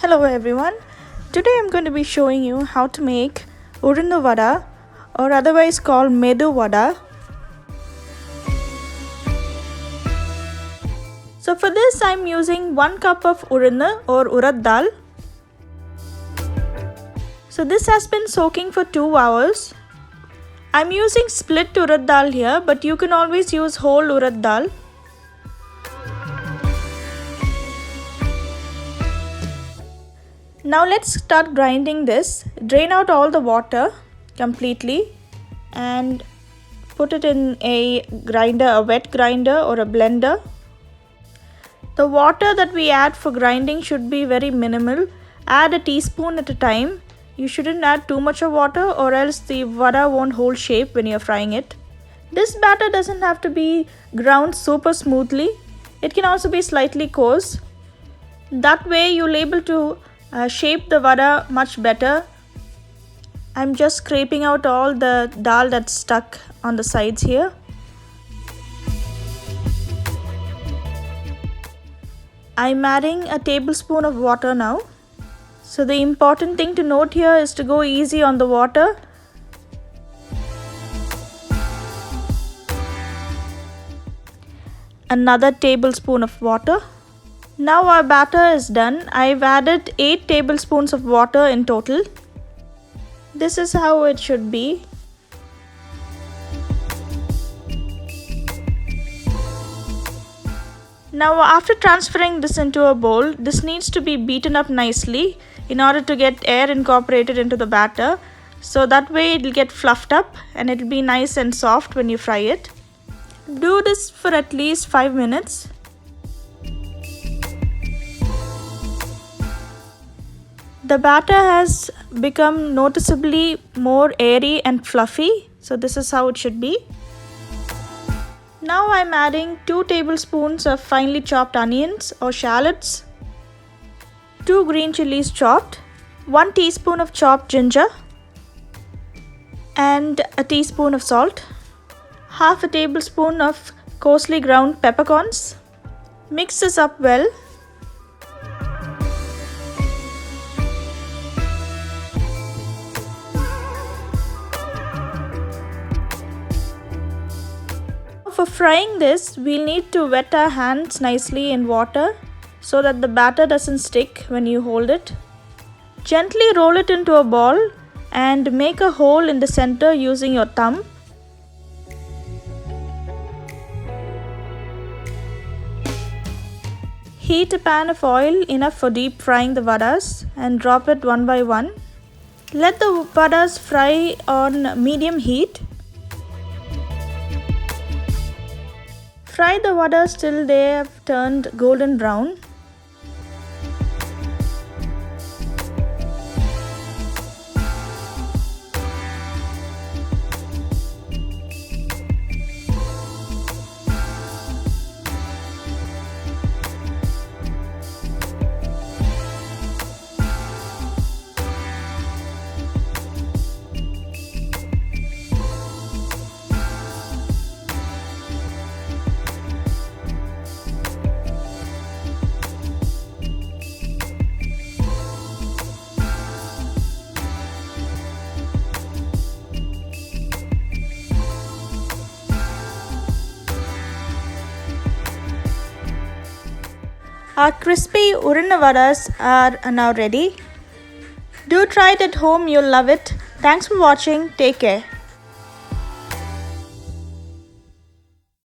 Hello everyone. Today I'm going to be showing you how to make Urunnu vada, or otherwise called Medu vada. So for this I'm using 1 cup of urunnu or urad dal. So this has been soaking for 2 hours. I'm using split urad dal here, but you can always use whole urad dal. Now let's start grinding this. Drain out all the water completely and put it in a grinder, a wet grinder or a blender. The water that we add for grinding should be very minimal. Add a teaspoon at a time. You shouldn't add too much of water or else the vada won't hold shape when you're frying it. This batter doesn't have to be ground super smoothly. It can also be slightly coarse. That way you'll able to shape the vada much better. I'm just scraping out all the dal that's stuck on the sides here. I'm adding a tablespoon of water now. So the important thing to note here is to go easy on the water. Another tablespoon of water. Now our batter is done. I've added 8 tablespoons of water in total. This is how it should be. Now after transferring this into a bowl, this needs to be beaten up nicely in order to get air incorporated into the batter. So that way it will get fluffed up and it will be nice and soft when you fry it. Do this for at least 5 minutes. The batter has become noticeably more airy and fluffy, so this is how it should be. Now I'm adding 2 tablespoons of finely chopped onions or shallots, 2 green chilies chopped, 1 teaspoon of chopped ginger, and a teaspoon of salt, half a tablespoon of coarsely ground peppercorns. Mix this up well. For frying this, we'll need to wet our hands nicely in water so that the batter doesn't stick when you hold it. Gently roll it into a ball and make a hole in the center using your thumb. Heat a pan of oil enough for deep frying the vadas and drop it one by one. Let the vadas fry on medium heat. Fry the vadas till they have turned golden brown. Our crispy urunnu vadas are now ready. Do try it at home, you'll love it. Thanks for watching. Take care.